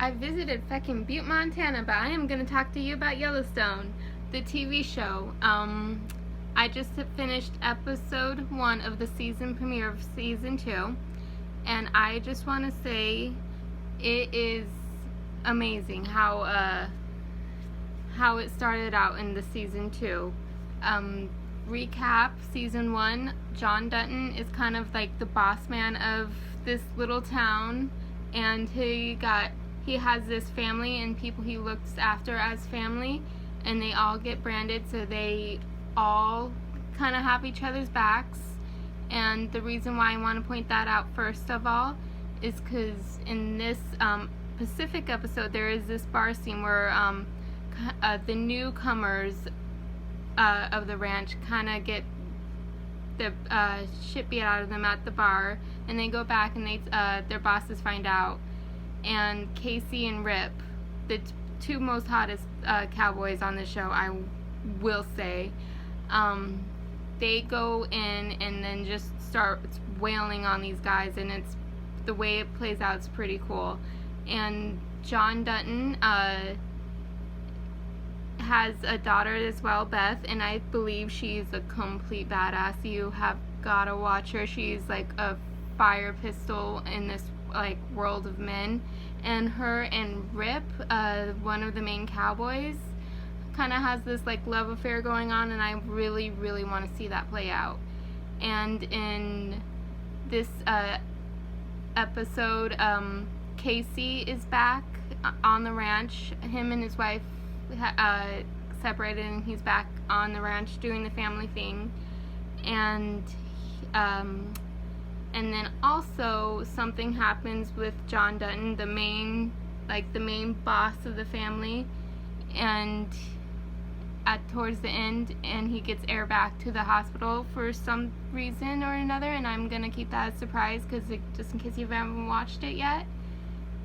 I visited fucking Butte, Montana, but I am going to talk to you about Yellowstone, the TV show. I just finished episode 1 of the season premiere of season 2, and I just want to say it is amazing how it started out in the season 2. Recap season 1, John Dutton is kind of like the boss man of this little town, and he has this family and people he looks after as family, and they all get branded, so they all kind of have each other's backs. And the reason why I want to point that out first of all is because in this Pacific episode there is this bar scene where the newcomers of the ranch kind of get the shit beat out of them at the bar, and they go back and their bosses find out, and Casey and Rip, the two most hottest cowboys on the show, I will say, they go in and then just start wailing on these guys, and it's the way it plays out is pretty cool. And John Dutton has a daughter as well, Beth, and I believe she's a complete badass. You have gotta watch her. She's like a fire pistol in this like world of men. And her and Rip, one of the main cowboys, kind of has this like love affair going on, and I really want to see that play out. And in this episode, Casey is back on the ranch. Him and his wife separated, and he's back on the ranch doing the family thing. And then also something happens with John Dutton, the main boss of the family, and towards the end, and he gets air back to the hospital for some reason or another, and I'm gonna keep that a surprise just in case you haven't watched it yet.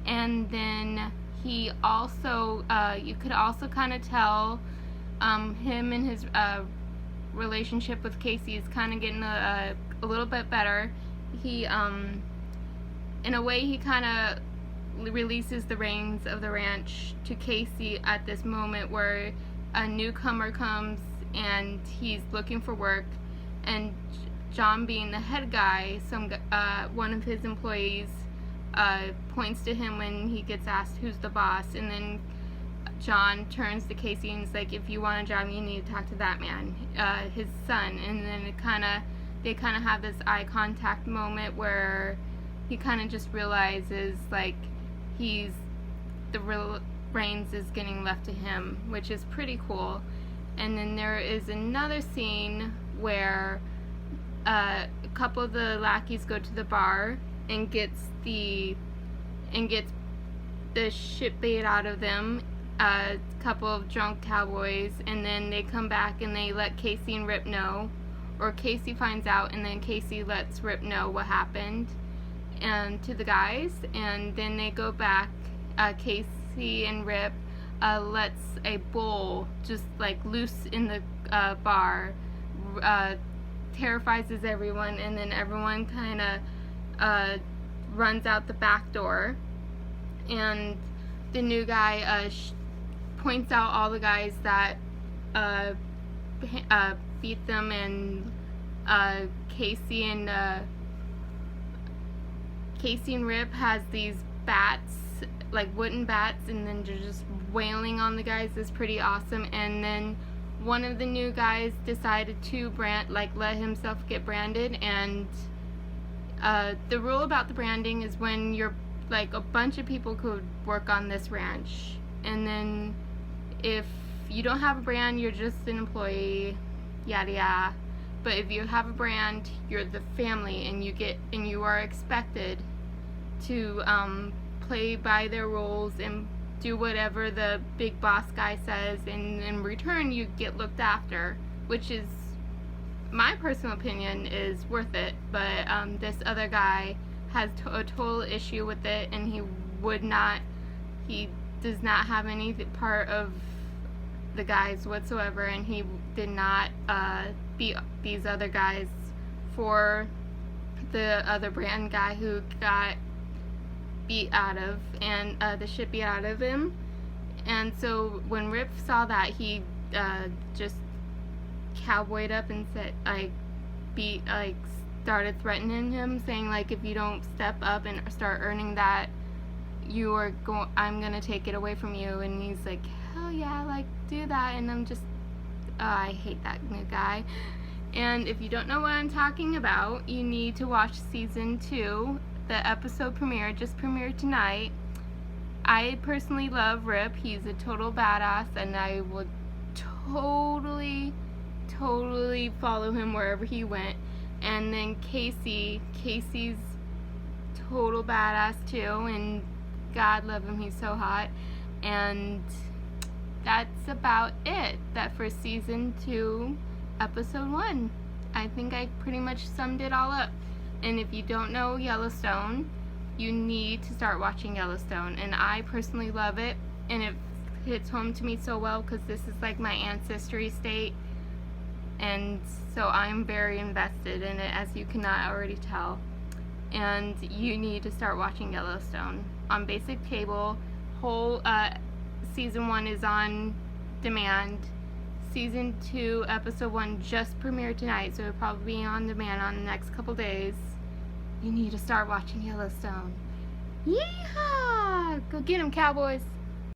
And then he also, you could also kind of tell him and his relationship with Casey is kind of getting a little bit better. He, in a way, he kind of releases the reins of the ranch to Casey at this moment where a newcomer comes and he's looking for work, and John, being the head guy, one of his employees points to him when he gets asked who's the boss, and then John turns to Casey and is like, if you want a job, you need to talk to that man, his son. And then they kind of have this eye contact moment where he kind of just realizes like the reins is getting left to him, which is pretty cool. And then there is another scene where a couple of the lackeys go to the bar and gets the shit beat out of them, a couple of drunk cowboys, and then they come back and they let Casey and Rip know, or Casey finds out and then Casey lets Rip know what happened and to the guys, and then they go back. Casey and Rip lets a bull just like loose in the bar, terrifies everyone, and then everyone kind of runs out the back door, and the new guy points out all the guys that beat them, and Casey and Rip has these bats, like wooden bats, and then they're just wailing on the guys. Is pretty awesome. And then one of the new guys decided to let himself get branded, and the rule about the branding is when you're like a bunch of people could work on this ranch, and then if you don't have a brand, you're just an employee, yada yada. But if you have a brand, you're the family, and you are expected to play by their rules and do whatever the big boss guy says, and in return you get looked after, which is, my personal opinion, is worth it. But this other guy has a total issue with it, and he does not have any part of the guys whatsoever, and he did not beat these other guys for the other brand guy who got beat out of, and the shit beat out of him. And so when Rip saw that, he just cowboyed up and said, started threatening him, saying like, if you don't step up and start earning that, I'm gonna take it away from you. And he's like, hell yeah, like, do that. And I'm just, I hate that new guy. And if you don't know what I'm talking about, you need to watch season 2. The episode premiere just premiered tonight. I personally love Rip. He's a total badass, and I would totally follow him wherever he went. And then Casey's total badass too, and God love him, he's so hot. And that's about it. That for season 2, episode 1. I think I pretty much summed it all up. And if you don't know Yellowstone, you need to start watching Yellowstone. And I personally love it, and it hits home to me so well because this is like my ancestry state, and so I'm very invested in it, as you cannot already tell. And you need to start watching Yellowstone on basic cable. Whole season 1 is on demand. Season 2 episode 1 just premiered tonight, so it'll probably be on demand on the next couple days. You need to start watching Yellowstone. Yeehaw! Go get 'em, Cowboys!